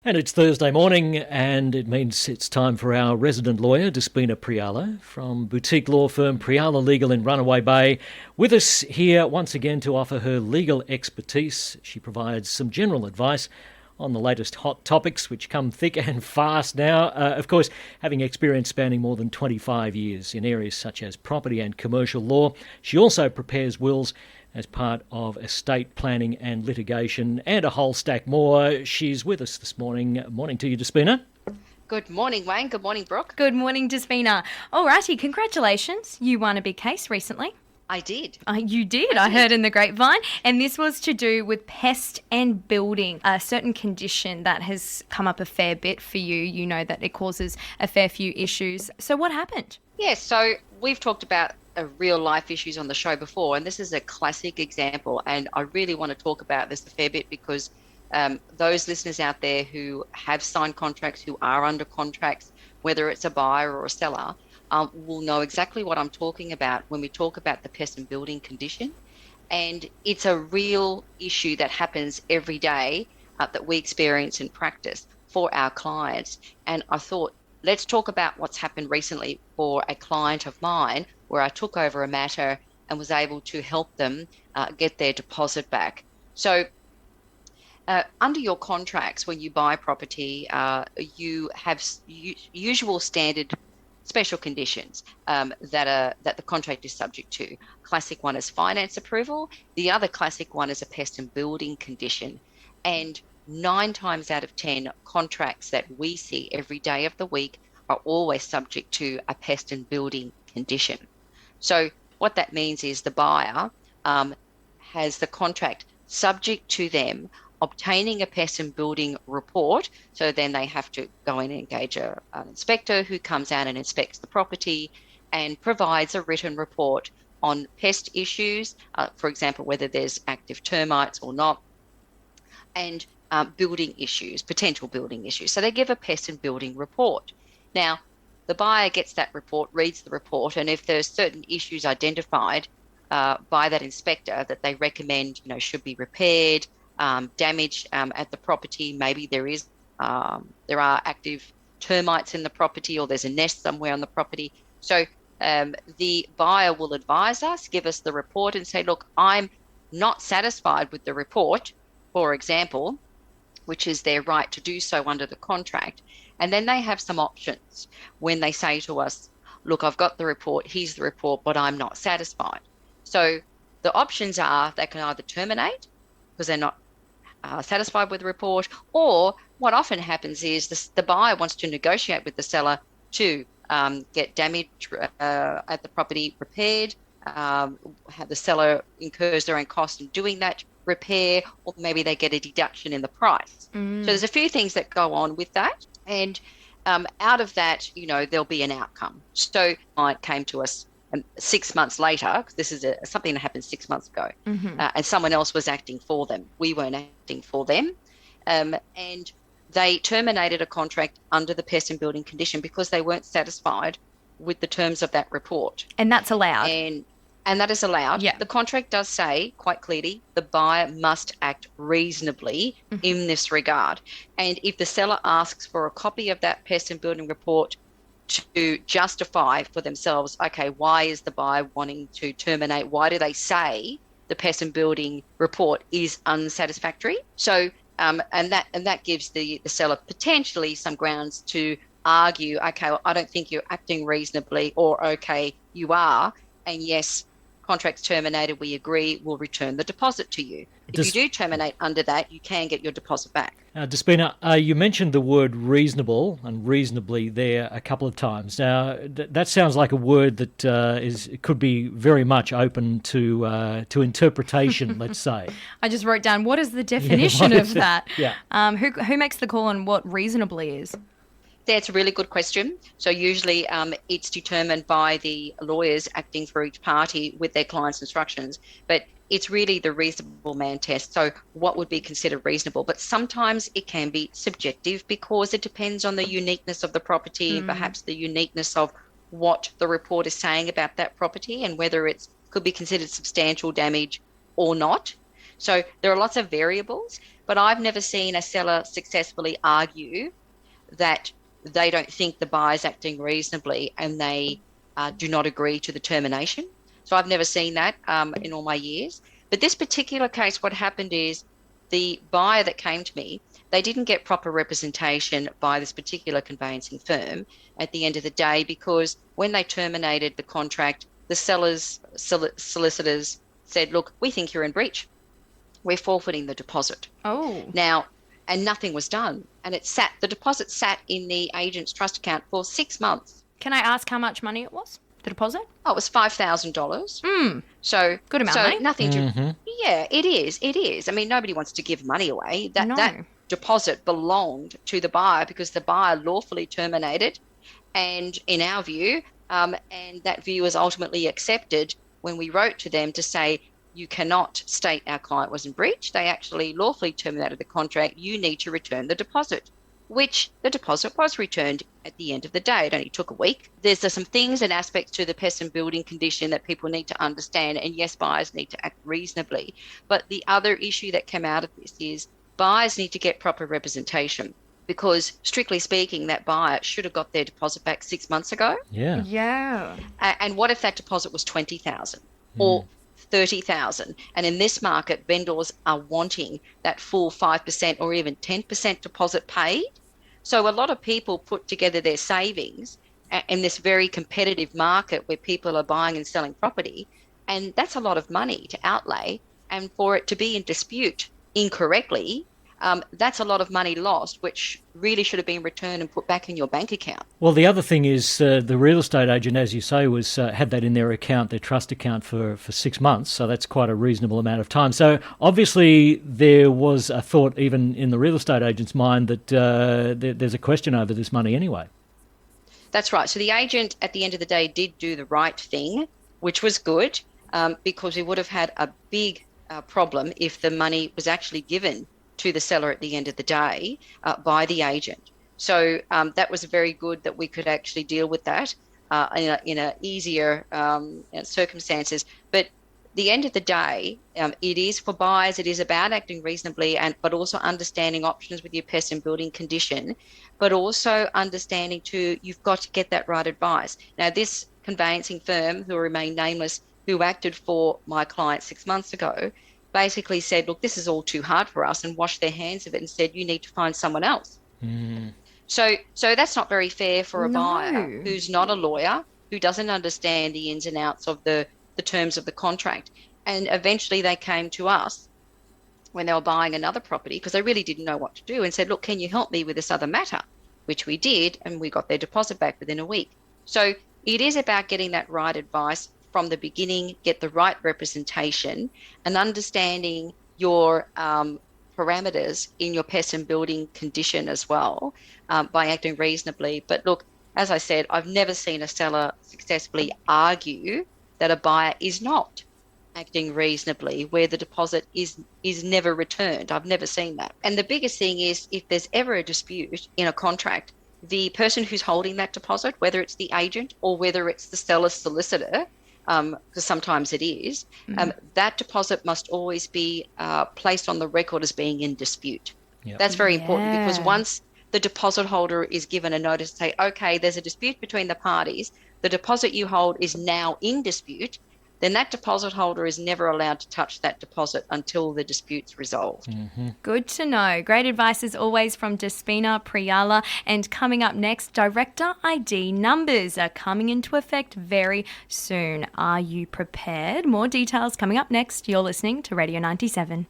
And it's Thursday morning, and it means it's time for our resident lawyer, Despina Priala, from boutique law firm Priala Legal in Runaway Bay, with us here once again to offer her legal expertise. She provides some general advice on the latest hot topics, which come thick and fast now. Of course, having experience spanning more than 25 years in areas such as property and commercial law, she also prepares wills as part of estate planning and litigation, and a whole stack more. She's with us this morning. Morning to you, Despina. Good morning, Wayne. Good morning, Brooke. Good morning, Despina. Alrighty, congratulations. You won a big case recently. I did. You did, I heard in the grapevine. And this was to do with pest and building, a certain condition that has come up a fair bit for you. You know that it causes a fair few issues. So what happened? Yes, so we've talked about real life issues on the show before, and this is a classic example. And I really want to talk about this a fair bit because those listeners out there who have signed contracts, who are under contracts, whether it's a buyer or a seller, will know exactly what I'm talking about when we talk about the pest and building condition. And it's a real issue that happens every day that we experience in practice for our clients. And I thought, let's talk about what's happened recently for a client of mine where I took over a matter and was able to help them get their deposit back. So under your contracts, when you buy property, you have usual standard special conditions that the contract is subject to. Classic one is finance approval. The other classic one is a pest and building condition. And 9 times out of 10 contracts that we see every day of the week are always subject to a pest and building condition. So what that means is the buyer has the contract subject to them obtaining a pest and building report. So then they have to go in and engage an inspector who comes out and inspects the property and provides a written report on pest issues, for example, whether there's active termites or not, and building issues, potential building issues. So they give a pest and building report. Now, the buyer gets that report, reads the report, and if there's certain issues identified by that inspector that they recommend, should be repaired, damage at the property, maybe there are active termites in the property or there's a nest somewhere on the property. So the buyer will advise us, give us the report and say, look, I'm not satisfied with the report, for example, which is their right to do so under the contract. And then they have some options when they say to us, look, I've got the report, here's the report, but I'm not satisfied. So the options are they can either terminate because they're not satisfied with the report, or what often happens is the buyer wants to negotiate with the seller to get damage at the property repaired, have the seller incurs their own cost in doing that repair, or maybe they get a deduction in the price. So there's a few things that go on with that. And out of that, there'll be an outcome. So client came to us 6 months later, because this is something that happened 6 months ago, and someone else was acting for them. We weren't acting for them. And they terminated a contract under the pest and building condition because they weren't satisfied with the terms of that report. And that's allowed. And that is allowed. Yeah. The contract does say quite clearly the buyer must act reasonably in this regard. And if the seller asks for a copy of that pest and building report to justify for themselves, okay, why is the buyer wanting to terminate? Why do they say the pest and building report is unsatisfactory? So, and that gives the seller potentially some grounds to argue, okay, well, I don't think you're acting reasonably, or okay, you are, and yes, contract's terminated, we agree, we'll return the deposit to you. If you do terminate under that, you can get your deposit back. Despina, you mentioned the word reasonable and reasonably there a couple of times. Now, that sounds like a word that could be very much open to interpretation, let's say. I just wrote down, what is the definition of that? Yeah. Who makes the call on what reasonably is? That's a really good question. So usually it's determined by the lawyers acting for each party with their client's instructions, but it's really the reasonable man test. So what would be considered reasonable? But sometimes it can be subjective because it depends on the uniqueness of the property and perhaps the uniqueness of what the report is saying about that property and whether it could be considered substantial damage or not. So there are lots of variables, but I've never seen a seller successfully argue that they don't think the buyer's acting reasonably and they do not agree to the termination. So I've never seen that in all my years. But this particular case, what happened is the buyer that came to me, they didn't get proper representation by this particular conveyancing firm at the end of the day, because when they terminated the contract, the seller's solicitors said, look, we think you're in breach. We're forfeiting the deposit. Oh. Now, and nothing was done. And the deposit sat in the agent's trust account for 6 months. Can I ask how much money it was? The deposit? Oh, it was $5,000. So good amount of money. Nothing to. Yeah, it is. It is. I mean, nobody wants to give money away. That deposit belonged to the buyer because the buyer lawfully terminated, and in our view, and that view was ultimately accepted when we wrote to them to say, you cannot state our client was in breach. They actually lawfully terminated the contract. You need to return the deposit, which the deposit was returned at the end of the day. It only took a week. There's some things and aspects to the pest and building condition that people need to understand. And yes, buyers need to act reasonably. But the other issue that came out of this is buyers need to get proper representation, because strictly speaking, that buyer should have got their deposit back 6 months ago. Yeah. Yeah. And what if that deposit was 20,000 or 30,000? And in this market, vendors are wanting that full 5% or even 10% deposit paid. So a lot of people put together their savings in this very competitive market where people are buying and selling property. And that's a lot of money to outlay. And for it to be in dispute incorrectly, that's a lot of money lost, which really should have been returned and put back in your bank account. Well, the other thing is the real estate agent, as you say, was had that in their account, their trust account for 6 months. So that's quite a reasonable amount of time. So obviously there was a thought even in the real estate agent's mind that there's a question over this money anyway. That's right. So the agent at the end of the day did do the right thing, which was good, because we would have had a big problem if the money was actually given to the seller at the end of the day by the agent. So that was very good that we could actually deal with that in a easier circumstances. But the end of the day, it is for buyers, it is about acting reasonably, but also understanding options with your pest and building condition, but also understanding too, you've got to get that right advice. Now, this conveyancing firm, who remain nameless, who acted for my client 6 months ago, basically said, look, this is all too hard for us, and washed their hands of it and said, you need to find someone else. So that's not very fair for a buyer who's not a lawyer, who doesn't understand the ins and outs of the terms of the contract. And eventually they came to us when they were buying another property, because they really didn't know what to do, and said, look, can you help me with this other matter? Which we did, and we got their deposit back within a week. So it is about getting that right advice from the beginning, get the right representation, and understanding your parameters in your pest and building condition as well, by acting reasonably. But look, as I said, I've never seen a seller successfully argue that a buyer is not acting reasonably where the deposit is never returned. I've never seen that. And the biggest thing is, if there's ever a dispute in a contract, the person who's holding that deposit, whether it's the agent or whether it's the seller's solicitor, because sometimes it is, that deposit must always be placed on the record as being in dispute. Yep. That's very important, because once the deposit holder is given a notice to say, okay, there's a dispute between the parties, the deposit you hold is now in dispute, then that deposit holder is never allowed to touch that deposit until the dispute's resolved. Good to know. Great advice as always from Despina Priyala. And coming up next, Director ID numbers are coming into effect very soon. Are you prepared? More details coming up next. You're listening to Radio 97.